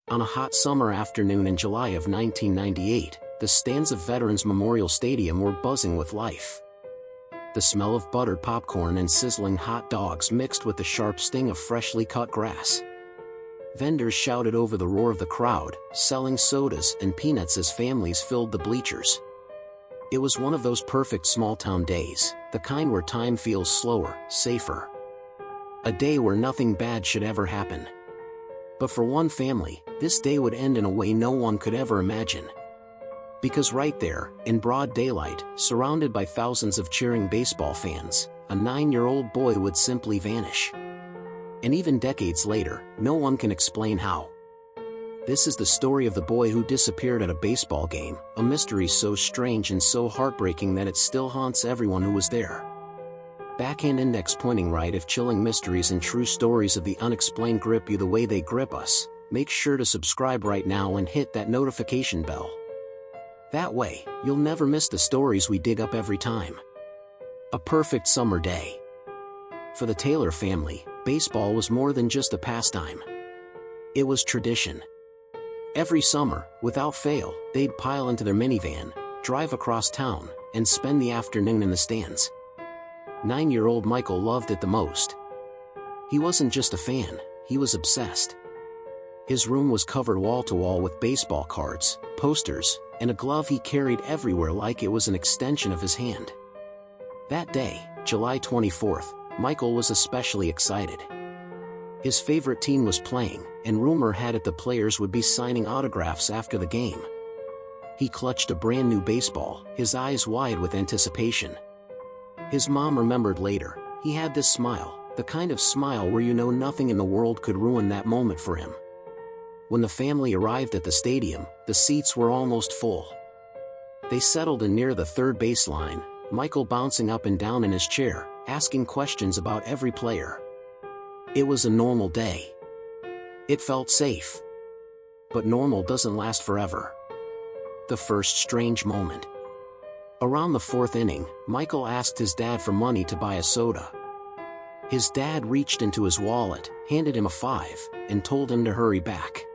On a hot summer afternoon in July of 1998, the stands of Veterans Memorial Stadium were buzzing with life. The smell of buttered popcorn and sizzling hot dogs mixed with the sharp sting of freshly cut grass. Vendors shouted over the roar of the crowd, selling sodas and peanuts as families filled the bleachers. It was one of those perfect small-town days, the kind where time feels slower, safer. A day where nothing bad should ever happen. But for one family, this day would end in a way no one could ever imagine. Because right there, in broad daylight, surrounded by thousands of cheering baseball fans, a 9-year-old boy would simply vanish. And even decades later, no one can explain how. This is the story of the boy who disappeared at a baseball game, a mystery so strange and so heartbreaking that it still haunts everyone who was there. Backhand index pointing right. If chilling mysteries and true stories of the unexplained grip you the way they grip us, make sure to subscribe right now and hit that notification bell. That way, you'll never miss the stories we dig up every time. A perfect summer day. For the Taylor family, baseball was more than just a pastime. It was tradition. Every summer, without fail, they'd pile into their minivan, drive across town, and spend the afternoon in the stands. 9-year-old Michael loved it the most. He wasn't just a fan, he was obsessed. His room was covered wall-to-wall with baseball cards, posters, and a glove he carried everywhere like it was an extension of his hand. That day, July 24th, Michael was especially excited. His favorite team was playing, and rumor had it the players would be signing autographs after the game. He clutched a brand new baseball, his eyes wide with anticipation. His mom remembered later, he had this smile, the kind of smile where you know nothing in the world could ruin that moment for him. When the family arrived at the stadium, the seats were almost full. They settled in near the third baseline, Michael bouncing up and down in his chair, asking questions about every player. It was a normal day. It felt safe. But normal doesn't last forever. The first strange moment. Around the fourth inning, Michael asked his dad for money to buy a soda. His dad reached into his wallet, handed him a $5, and told him to hurry back.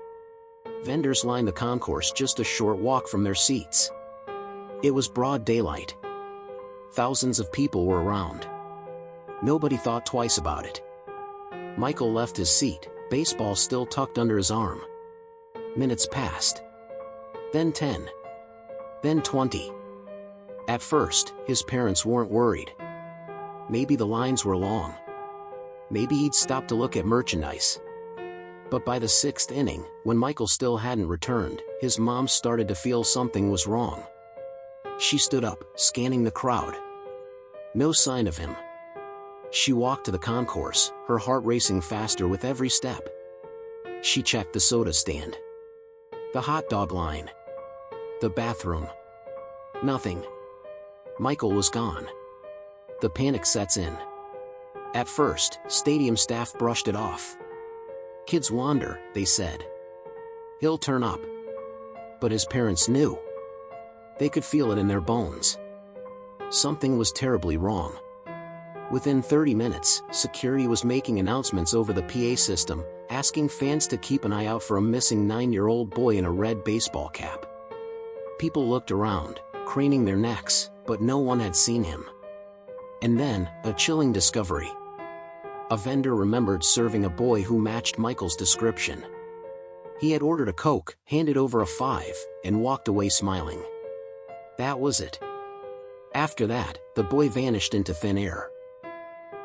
Vendors lined the concourse just a short walk from their seats. It was broad daylight. Thousands of people were around. Nobody thought twice about it. Michael left his seat, baseball still tucked under his arm. Minutes passed. Then 10. Then 20. At first, his parents weren't worried. Maybe the lines were long. Maybe he'd stopped to look at merchandise. But by the 6th inning, when Michael still hadn't returned, his mom started to feel something was wrong. She stood up, scanning the crowd. No sign of him. She walked to the concourse, her heart racing faster with every step. She checked the soda stand. The hot dog line. The bathroom. Nothing. Michael was gone. The panic sets in. At first, stadium staff brushed it off. Kids wander, they said. He'll turn up. But his parents knew. They could feel it in their bones. Something was terribly wrong. Within 30 minutes, security was making announcements over the PA system, asking fans to keep an eye out for a missing 9-year-old boy in a red baseball cap. People looked around, craning their necks, but no one had seen him. And then, a chilling discovery. A vendor remembered serving a boy who matched Michael's description. He had ordered a Coke, handed over a $5, and walked away smiling. That was it. After that, the boy vanished into thin air.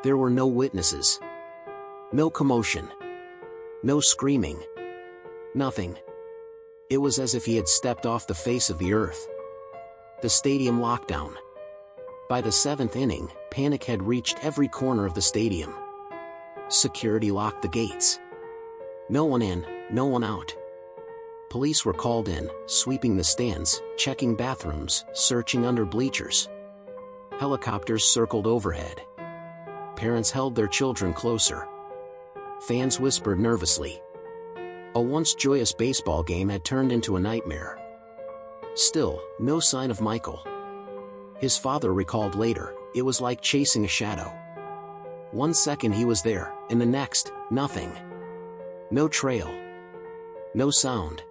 There were no witnesses. No commotion. No screaming. Nothing. It was as if he had stepped off the face of the earth. The stadium lockdown. By the 7th inning, panic had reached every corner of the stadium. Security locked the gates. No one in, no one out. Police were called in, sweeping the stands, checking bathrooms, searching under bleachers. Helicopters circled overhead. Parents held their children closer. Fans whispered nervously. A once joyous baseball game had turned into a nightmare. Still, no sign of Michael. His father recalled later, it was like chasing a shadow. One second he was there, and the next, nothing. No trail. No sound.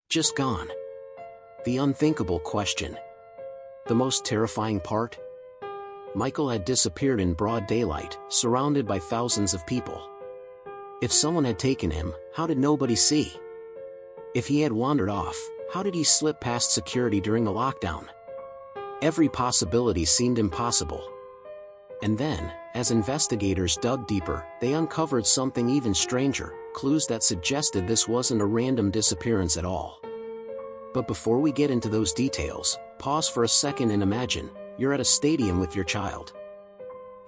Just gone. The unthinkable question. The most terrifying part? Michael had disappeared in broad daylight, surrounded by thousands of people. If someone had taken him, how did nobody see? If he had wandered off, how did he slip past security during the lockdown? Every possibility seemed impossible. And then, as investigators dug deeper, they uncovered something even stranger, clues that suggested this wasn't a random disappearance at all. But before we get into those details, pause for a second and imagine, you're at a stadium with your child.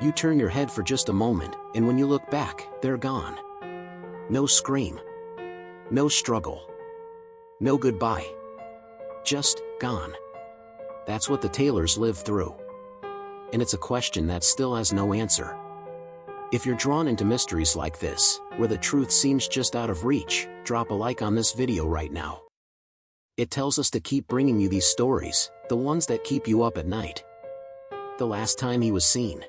You turn your head for just a moment, and when you look back, they're gone. No scream. No struggle. No goodbye. Just gone. That's what the Taylors lived through. And it's a question that still has no answer. If you're drawn into mysteries like this, where the truth seems just out of reach, drop a like on this video right now. It tells us to keep bringing you these stories, the ones that keep you up at night. The last time he was seen.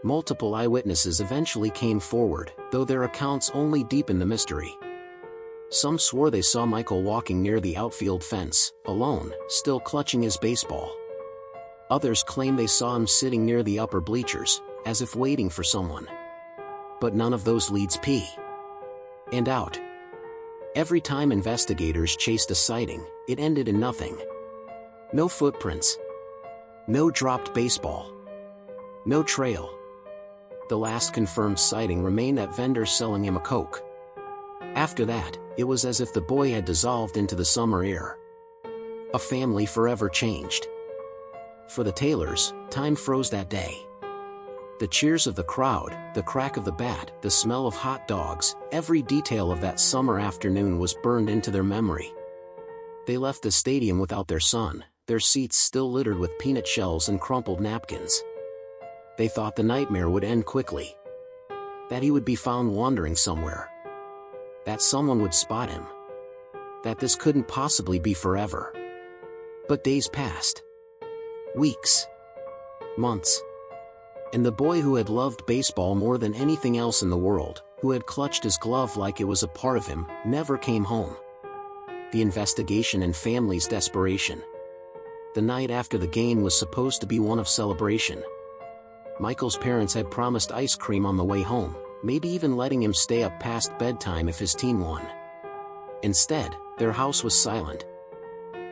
Multiple eyewitnesses eventually came forward, though their accounts only deepened the mystery. Some swore they saw Michael walking near the outfield fence, alone, still clutching his baseball. Others claimed they saw him sitting near the upper bleachers, as if waiting for someone. But none of those leads panned out. Every time investigators chased a sighting, it ended in nothing. No footprints. No dropped baseball. No trail. The last confirmed sighting remained that vendor selling him a Coke. After that, it was as if the boy had dissolved into the summer air. A family forever changed. For the Taylors, time froze that day. The cheers of the crowd, the crack of the bat, the smell of hot dogs, every detail of that summer afternoon was burned into their memory. They left the stadium without their son, their seats still littered with peanut shells and crumpled napkins. They thought the nightmare would end quickly. That he would be found wandering somewhere. That someone would spot him. That this couldn't possibly be forever. But days passed. Weeks. Months. And the boy who had loved baseball more than anything else in the world, who had clutched his glove like it was a part of him, never came home. The investigation and family's desperation. The night after the game was supposed to be one of celebration. Michael's parents had promised ice cream on the way home, maybe even letting him stay up past bedtime if his team won. Instead, their house was silent.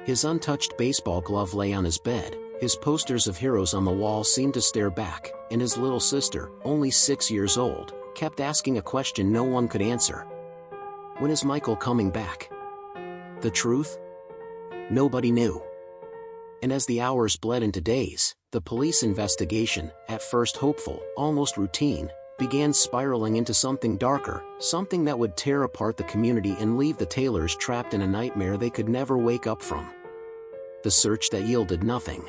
His untouched baseball glove lay on his bed, his posters of heroes on the wall seemed to stare back, and his little sister, only 6 years old, kept asking a question no one could answer. When is Michael coming back? The truth? Nobody knew. And as the hours bled into days, the police investigation, at first hopeful, almost routine, began spiraling into something darker, something that would tear apart the community and leave the Taylors trapped in a nightmare they could never wake up from. The search that yielded nothing.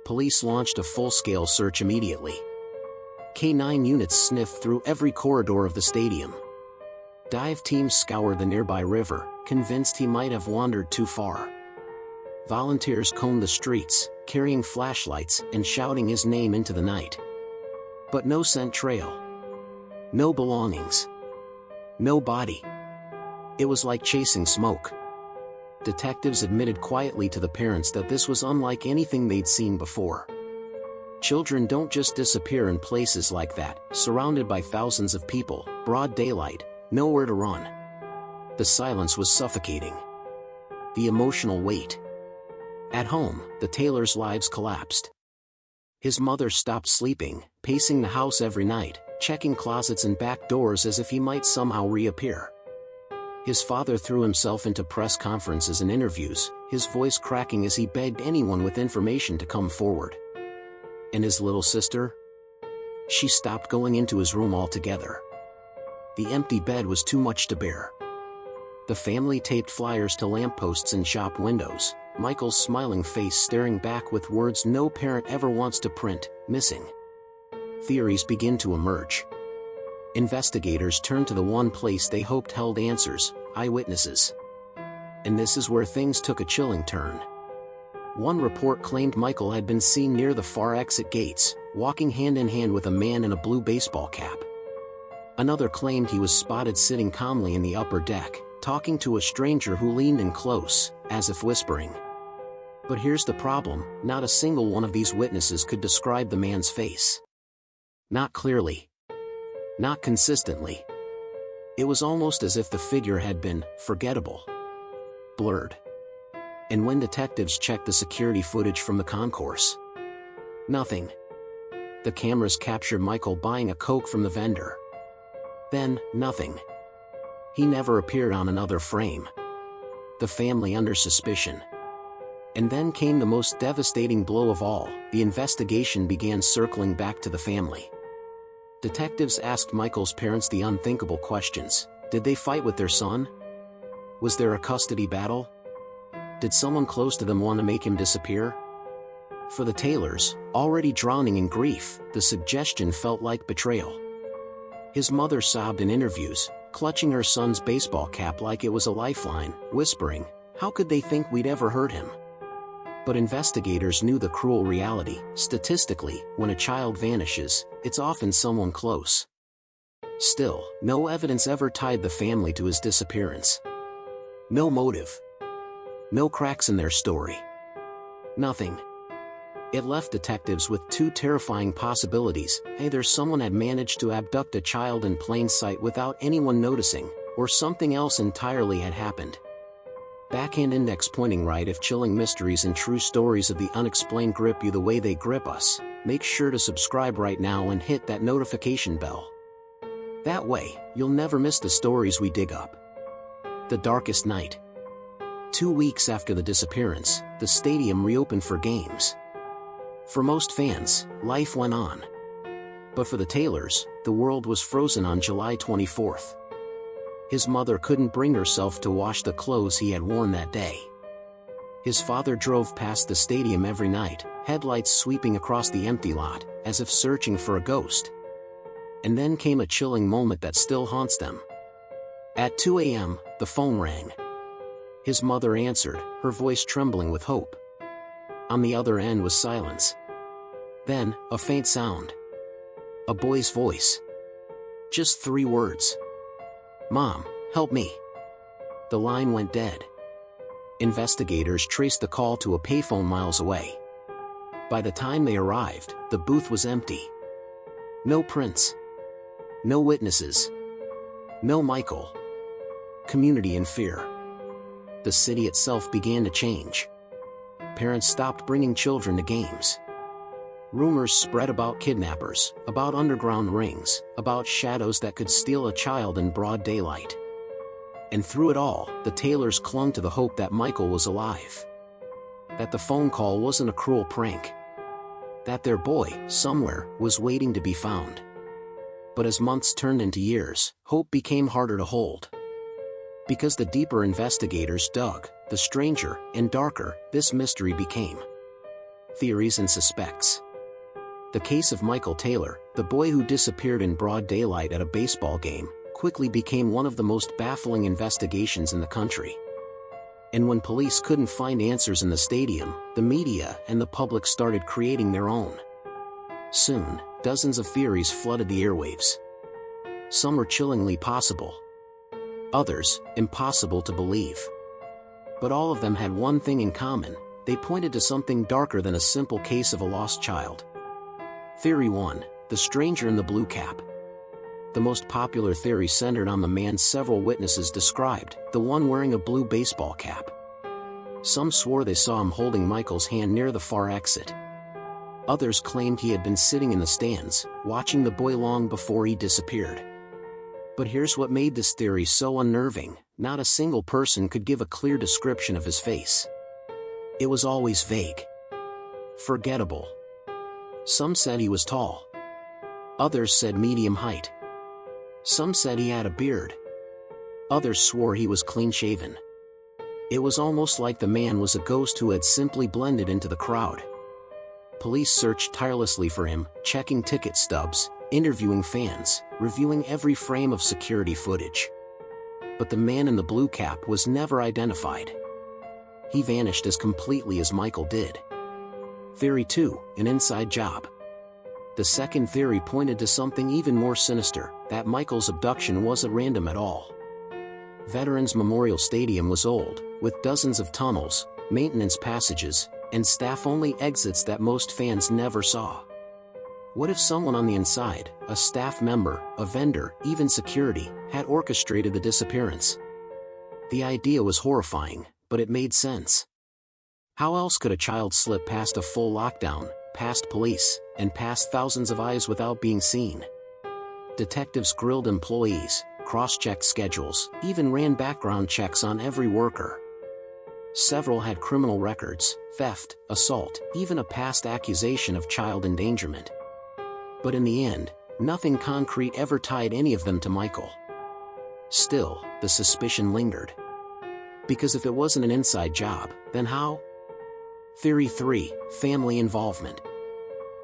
Police launched a full-scale search immediately. K-9 units sniffed through every corridor of the stadium. Dive teams scoured the nearby river, convinced he might have wandered too far. Volunteers combed the streets, carrying flashlights and shouting his name into the night. But no scent trail. No belongings. No body. It was like chasing smoke. Detectives admitted quietly to the parents that this was unlike anything they'd seen before. Children don't just disappear in places like that, surrounded by thousands of people, broad daylight, nowhere to run. The silence was suffocating. The emotional weight. At home, the Taylors' lives collapsed. His mother stopped sleeping, pacing the house every night, checking closets and back doors as if he might somehow reappear. His father threw himself into press conferences and interviews, his voice cracking as he begged anyone with information to come forward. And his little sister? She stopped going into his room altogether. The empty bed was too much to bear. The family taped flyers to lampposts and shop windows, Michael's smiling face staring back with words no parent ever wants to print, missing. Theories begin to emerge. Investigators turn to the one place they hoped held answers, eyewitnesses. And this is where things took a chilling turn. One report claimed Michael had been seen near the far exit gates, walking hand in hand with a man in a blue baseball cap. Another claimed he was spotted sitting calmly in the upper deck, talking to a stranger who leaned in close, as if whispering. But here's the problem, not a single one of these witnesses could describe the man's face. Not clearly. Not consistently. It was almost as if the figure had been forgettable. Blurred. And when detectives checked the security footage from the concourse, nothing. The cameras captured Michael buying a Coke from the vendor. Then, nothing. He never appeared on another frame. The family under suspicion. And then came the most devastating blow of all, the investigation began circling back to the family. Detectives asked Michael's parents the unthinkable questions. Did they fight with their son? Was there a custody battle? Did someone close to them want to make him disappear? For the Taylors, already drowning in grief, the suggestion felt like betrayal. His mother sobbed in interviews, clutching her son's baseball cap like it was a lifeline, whispering, "How could they think we'd ever hurt him?" But investigators knew the cruel reality. Statistically, when a child vanishes, it's often someone close. Still, no evidence ever tied the family to his disappearance. No motive. No cracks in their story. Nothing. It left detectives with two terrifying possibilities. Either someone had managed to abduct a child in plain sight without anyone noticing, or something else entirely had happened. Backhand index pointing right. If chilling mysteries and true stories of the unexplained grip you the way they grip us, make sure to subscribe right now and hit that notification bell. That way, you'll never miss the stories we dig up. The darkest night. 2 weeks after the disappearance, the stadium reopened for games. For most fans, life went on. But for the Taylors, the world was frozen on July 24th. His mother couldn't bring herself to wash the clothes he had worn that day. His father drove past the stadium every night, headlights sweeping across the empty lot, as if searching for a ghost. And then came a chilling moment that still haunts them. At 2 a.m., the phone rang. His mother answered, her voice trembling with hope. On the other end was silence. Then, a faint sound. A boy's voice. Just 3 words. "Mom, help me." The line went dead. Investigators traced the call to a payphone miles away. By the time they arrived, the booth was empty. No prints. No witnesses. No Michael. Community in fear. The city itself began to change. Parents stopped bringing children to games. Rumors spread about kidnappers, about underground rings, about shadows that could steal a child in broad daylight. And through it all, the Taylors clung to the hope that Michael was alive. That the phone call wasn't a cruel prank. That their boy, somewhere, was waiting to be found. But as months turned into years, hope became harder to hold. Because the deeper investigators dug, the stranger and darker this mystery became. Theories and suspects. The case of Michael Taylor, the boy who disappeared in broad daylight at a baseball game, quickly became one of the most baffling investigations in the country. And when police couldn't find answers in the stadium, the media and the public started creating their own. Soon, dozens of theories flooded the airwaves. Some were chillingly possible. Others, impossible to believe. But all of them had one thing in common: they pointed to something darker than a simple case of a lost child. Theory 1, the stranger in the blue cap. The most popular theory centered on the man several witnesses described, the one wearing a blue baseball cap. Some swore they saw him holding Michael's hand near the far exit. Others claimed he had been sitting in the stands, watching the boy long before he disappeared. But here's what made this theory so unnerving: not a single person could give a clear description of his face. It was always vague. Forgettable. Some said he was tall. Others said medium height. Some said he had a beard. Others swore he was clean-shaven. It was almost like the man was a ghost who had simply blended into the crowd. Police searched tirelessly for him, checking ticket stubs, interviewing fans, reviewing every frame of security footage. But the man in the blue cap was never identified. He vanished as completely as Michael did. Theory 2, an inside job. The second theory pointed to something even more sinister: that Michael's abduction wasn't random at all. Veterans Memorial Stadium was old, with dozens of tunnels, maintenance passages, and staff-only exits that most fans never saw. What if someone on the inside, a staff member, a vendor, even security, had orchestrated the disappearance? The idea was horrifying, but it made sense. How else could a child slip past a full lockdown, past police, and past thousands of eyes without being seen? Detectives grilled employees, cross-checked schedules, even ran background checks on every worker. Several had criminal records, theft, assault, even a past accusation of child endangerment. But in the end, nothing concrete ever tied any of them to Michael. Still, the suspicion lingered. Because if it wasn't an inside job, then how? Theory 3, family involvement.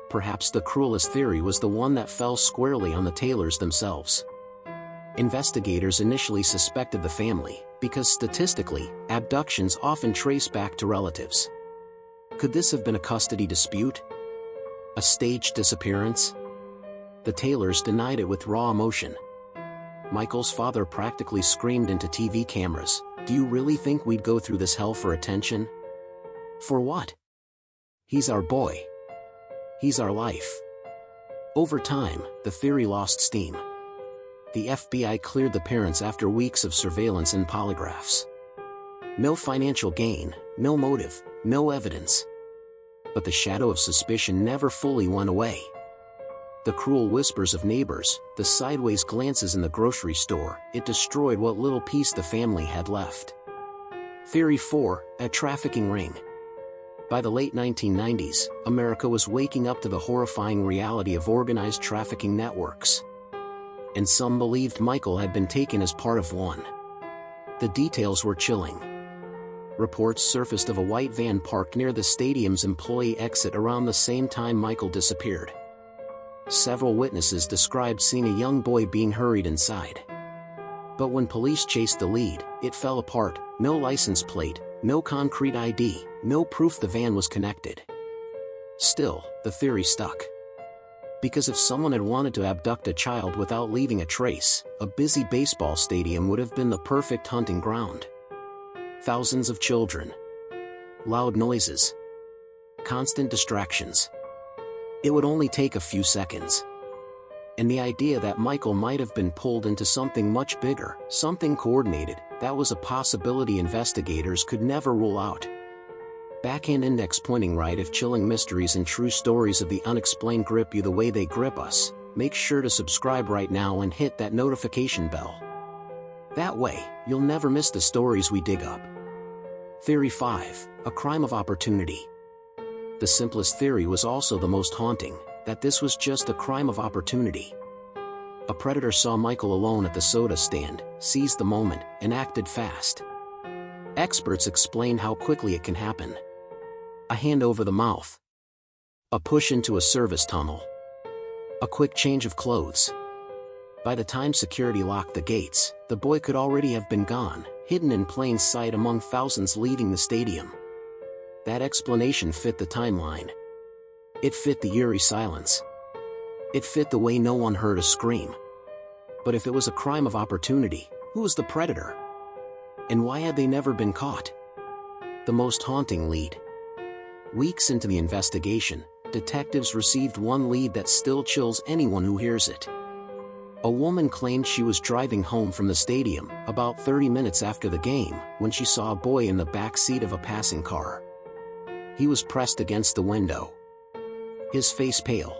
Perhaps the cruelest theory was the one that fell squarely on the Taylors themselves. Investigators initially suspected the family, because statistically, abductions often trace back to relatives. Could this have been a custody dispute? A staged disappearance? The Taylors denied it with raw emotion. Michael's father practically screamed into TV cameras, "Do you really think we'd go through this hell for attention? For what? He's our boy. He's our life." Over time, the theory lost steam. The FBI cleared the parents after weeks of surveillance and polygraphs. No financial gain, no motive, no evidence. But the shadow of suspicion never fully went away. The cruel whispers of neighbors, the sideways glances in the grocery store, it destroyed what little peace the family had left. Theory 4, a trafficking ring. By the late 1990s, America was waking up to the horrifying reality of organized trafficking networks. And some believed Michael had been taken as part of one. The details were chilling. Reports surfaced of a white van parked near the stadium's employee exit around the same time Michael disappeared. Several witnesses described seeing a young boy being hurried inside. But when police chased the lead, it fell apart: no license plate, no concrete ID, no proof the van was connected. Still, the theory stuck. Because if someone had wanted to abduct a child without leaving a trace, a busy baseball stadium would have been the perfect hunting ground. Thousands of children. Loud noises. Constant distractions. It would only take a few seconds. And the idea that Michael might have been pulled into something much bigger, something coordinated, that was a possibility investigators could never rule out. Backhand index pointing right. If chilling mysteries and true stories of the unexplained grip you the way they grip us, make sure to subscribe right now and hit that notification bell. That way, you'll never miss the stories we dig up. Theory 5, a crime of opportunity. The simplest theory was also the most haunting, that this was just a crime of opportunity. A predator saw Michael alone at the soda stand, seized the moment, and acted fast. Experts explain how quickly it can happen. A hand over the mouth. A push into a service tunnel. A quick change of clothes. By the time security locked the gates, the boy could already have been gone, hidden in plain sight among thousands leaving the stadium. That explanation fit the timeline. It fit the eerie silence. It fit the way no one heard a scream. But if it was a crime of opportunity, who was the predator? And why had they never been caught? The most haunting lead. Weeks into the investigation, detectives received one lead that still chills anyone who hears it. A woman claimed she was driving home from the stadium, about 30 minutes after the game, when she saw a boy in the back seat of a passing car. He was pressed against the window. His face pale.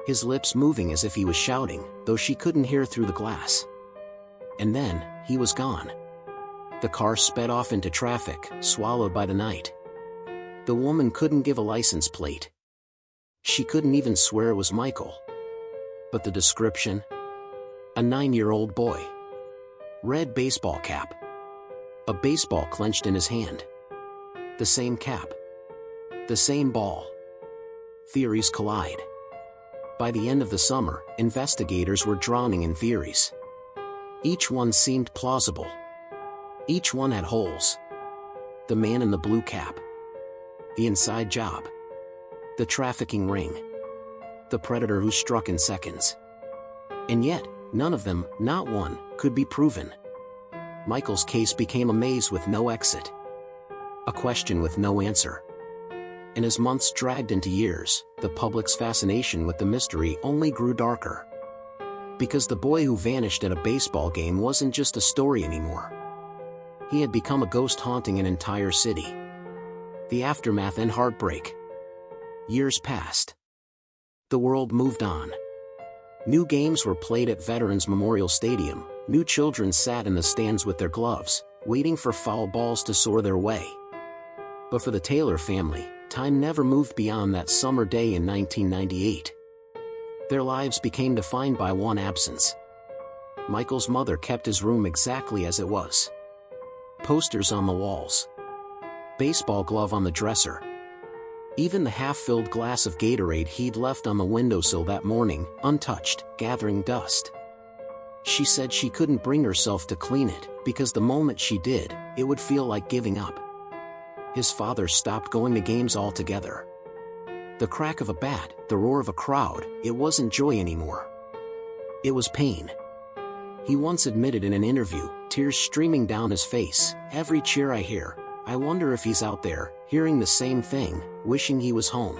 His lips moving as if he was shouting, though she couldn't hear through the glass. And then, he was gone. The car sped off into traffic, swallowed by the night. The woman couldn't give a license plate. She couldn't even swear it was Michael. But the description? A 9-year-old boy. Red baseball cap. A baseball clenched in his hand. The same cap. The same ball. Theories collide. By the end of the summer, investigators were drowning in theories. Each one seemed plausible. Each one had holes. The man in the blue cap. The inside job. The trafficking ring. The predator who struck in seconds. And yet, none of them, not one, could be proven. Michael's case became a maze with no exit. A question with no answer. And as months dragged into years, the public's fascination with the mystery only grew darker. Because the boy who vanished at a baseball game wasn't just a story anymore. He had become a ghost haunting an entire city. The aftermath and heartbreak. Years passed. The world moved on. New games were played at Veterans Memorial Stadium, new children sat in the stands with their gloves, waiting for foul balls to soar their way. But for the Taylor family, time never moved beyond that summer day in 1998. Their lives became defined by one absence. Michael's mother kept his room exactly as it was. Posters on the walls. Baseball glove on the dresser. Even the half-filled glass of Gatorade he'd left on the windowsill that morning, untouched, gathering dust. She said she couldn't bring herself to clean it, because the moment she did, it would feel like giving up. His father stopped going to games altogether. The crack of a bat, the roar of a crowd, it wasn't joy anymore. It was pain. He once admitted in an interview, tears streaming down his face, "Every cheer I hear, I wonder if he's out there, hearing the same thing, wishing he was home."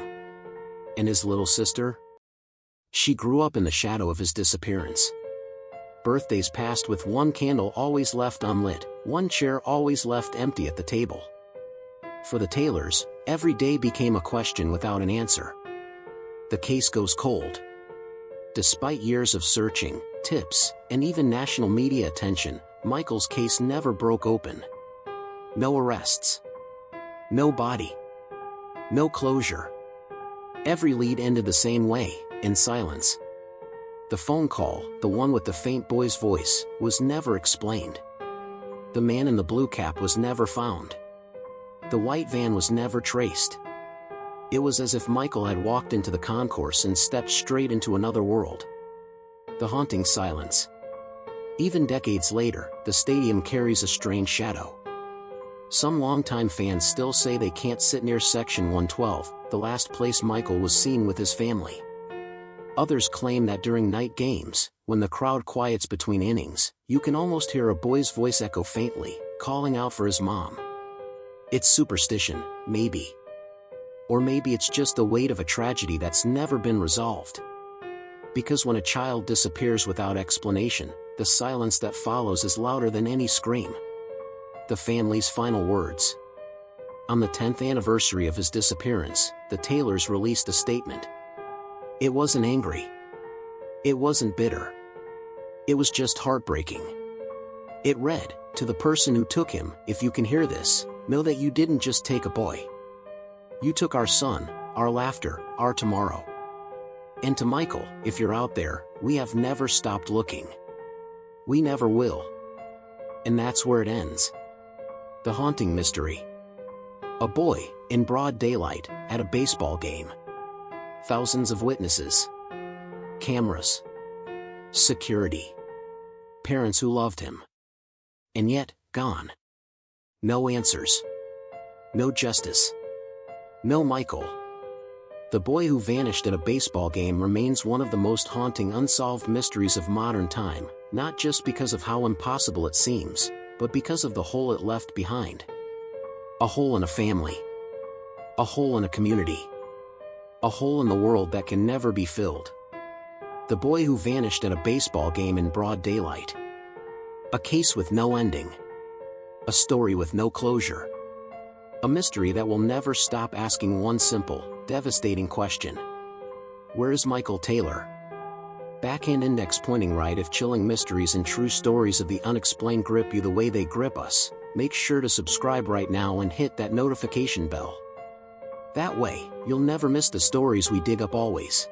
And his little sister? She grew up in the shadow of his disappearance. Birthdays passed with one candle always left unlit, one chair always left empty at the table. For the Taylors, every day became a question without an answer. The case goes cold. Despite years of searching, tips, and even national media attention, Michael's case never broke open. No arrests. No body. No closure. Every lead ended the same way, in silence. The phone call, the one with the faint boy's voice, was never explained. The man in the blue cap was never found. The white van was never traced. It was as if Michael had walked into the concourse and stepped straight into another world. The haunting silence. Even decades later, the stadium carries a strange shadow. Some longtime fans still say they can't sit near Section 112, the last place Michael was seen with his family. Others claim that during night games, when the crowd quiets between innings, you can almost hear a boy's voice echo faintly, calling out for his mom. It's superstition, maybe. Or maybe it's just the weight of a tragedy that's never been resolved. Because when a child disappears without explanation, the silence that follows is louder than any scream. The family's final words. On the 10th anniversary of his disappearance, the Taylors released a statement. It wasn't angry. It wasn't bitter. It was just heartbreaking. It read, "To the person who took him, if you can hear this, know that you didn't just take a boy. You took our son, our laughter, our tomorrow. And to Michael, if you're out there, we have never stopped looking. We never will." And that's where it ends. The haunting mystery. A boy, in broad daylight, at a baseball game. Thousands of witnesses. Cameras. Security. Parents who loved him. And yet, gone. No answers. No justice. No Michael. The boy who vanished at a baseball game remains one of the most haunting unsolved mysteries of modern time, not just because of how impossible it seems, but because of the hole it left behind. A hole in a family. A hole in a community. A hole in the world that can never be filled. The boy who vanished at a baseball game in broad daylight. A case with no ending. A story with no closure. A mystery that will never stop asking one simple, devastating question. Where is Michael Taylor? Backhand index pointing right. If chilling mysteries and true stories of the unexplained grip you the way they grip us, make sure to subscribe right now and hit that notification bell. That way, you'll never miss the stories we dig up always.